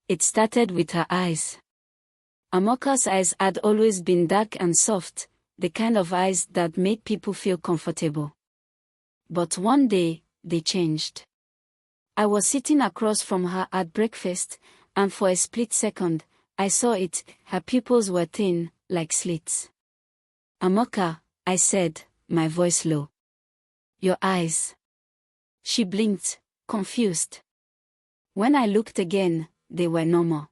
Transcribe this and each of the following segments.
It started with her eyes. Amaka's eyes had always been dark and soft, the kind of eyes that made people feel comfortable. But one day, they changed. I was sitting across from her at breakfast, and for a split second, I saw it. Her pupils were thin, like slits. "Amaka," I said, my voice low. "Your eyes." She blinked, confused. When I looked again, they were normal.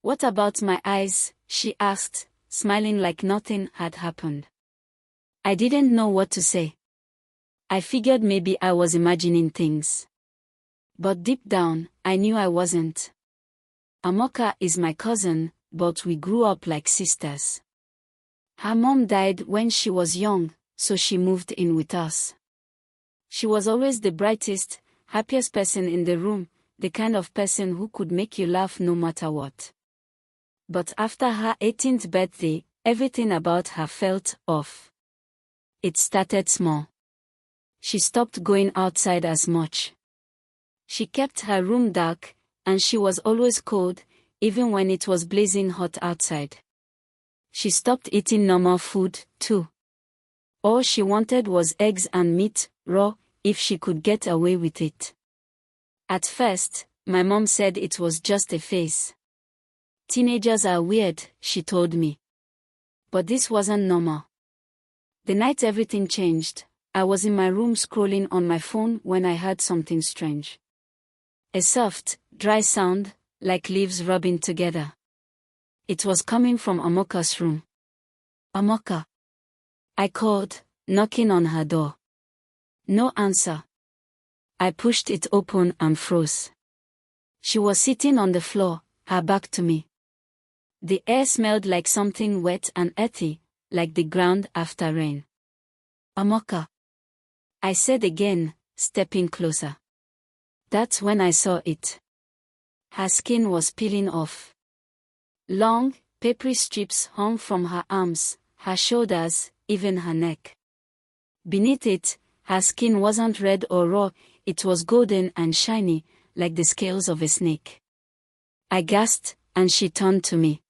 "What about my eyes?" she asked, smiling like nothing had happened. I didn't know what to say. I figured maybe I was imagining things. But deep down, I knew I wasn't. Amaka is my cousin, but we grew up like sisters. Her mom died when she was young, so she moved in with us. She was always the brightest, happiest person in the room, the kind of person who could make you laugh no matter what. But after her 18th birthday, everything about her felt off. It started small. She stopped going outside as much. She kept her room dark, and she was always cold, even when it was blazing hot outside. She stopped eating normal food, too. All she wanted was eggs and meat, raw, if she could get away with it. At first, my mom said it was just a phase. "Teenagers are weird," she told me. But this wasn't normal. The night everything changed, I was in my room scrolling on my phone when I heard something strange. A soft, dry sound, like leaves rubbing together. It was coming from Amaka's room. "Amaka," I called, knocking on her door. No answer. I pushed it open and froze. She was sitting on the floor, her back to me. The air smelled like something wet and earthy, like the ground after rain. "Amaka," I said again, stepping closer. That's when I saw it. Her skin was peeling off. Long, papery strips hung from her arms, her shoulders, even her neck. Beneath it, her skin wasn't red or raw, it was golden and shiny, like the scales of a snake. I gasped, and she turned to me.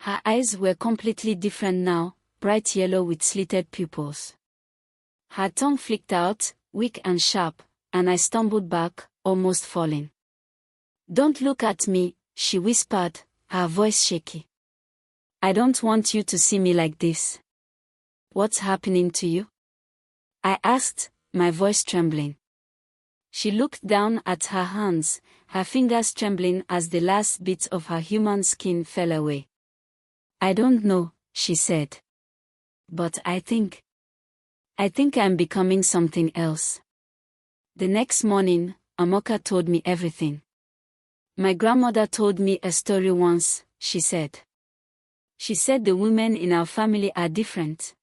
Her eyes were completely different now, bright yellow with slitted pupils. Her tongue flicked out, weak and sharp, and I stumbled back, almost falling. "Don't look at me," she whispered, her voice shaky. "I don't want you to see me like this." "What's happening to you?" I asked, my voice trembling. She looked down at her hands, her fingers trembling as the last bits of her human skin fell away. "I don't know," she said. "But I think I'm becoming something else." The next morning, Amaka told me everything. "My grandmother told me a story once," she said. "She said the women in our family are different.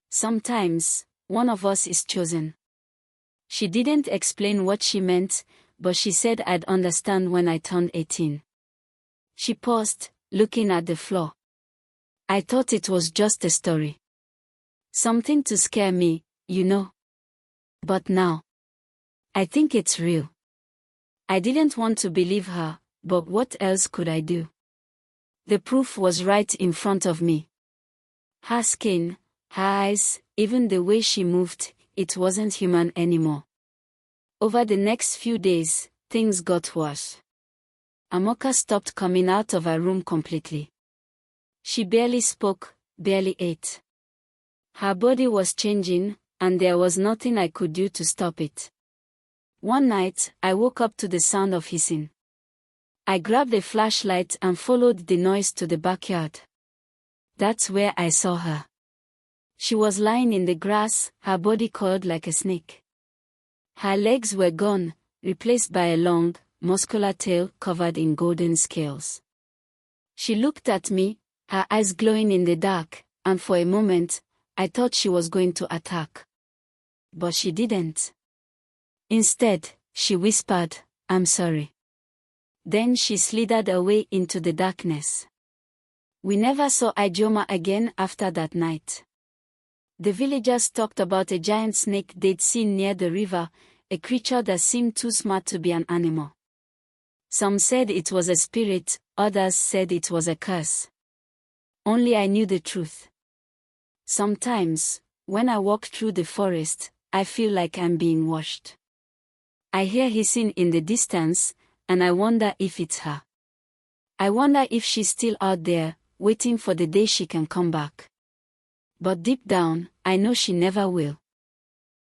Sometimes, one of us is chosen." She didn't explain what she meant, but she said I'd understand when I turned 18. She paused, looking at the floor. I thought it was just a story. Something to scare me, you know. But now, I think it's real. I didn't want to believe her, but what else could I do? The proof was right in front of me. Her skin, her eyes, even the way she moved, it wasn't human anymore. Over the next few days, things got worse. Amaka stopped coming out of her room completely. She barely spoke, barely ate. Her body was changing, and there was nothing I could do to stop it. One night, I woke up to the sound of hissing. I grabbed a flashlight and followed the noise to the backyard. That's where I saw her. She was lying in the grass, her body coiled like a snake. Her legs were gone, replaced by a long, muscular tail covered in golden scales. She looked at me, her eyes glowing in the dark, and for a moment, I thought she was going to attack. But she didn't. Instead, she whispered, "I'm sorry." Then she slithered away into the darkness. We never saw Ijeoma again after that night. The villagers talked about a giant snake they'd seen near the river, a creature that seemed too smart to be an animal. Some said it was a spirit, others said it was a curse. Only I knew the truth. Sometimes, when I walk through the forest, I feel like I'm being watched. I hear hissing in the distance, and I wonder if it's her. I wonder if she's still out there, waiting for the day she can come back. But deep down, I know she never will.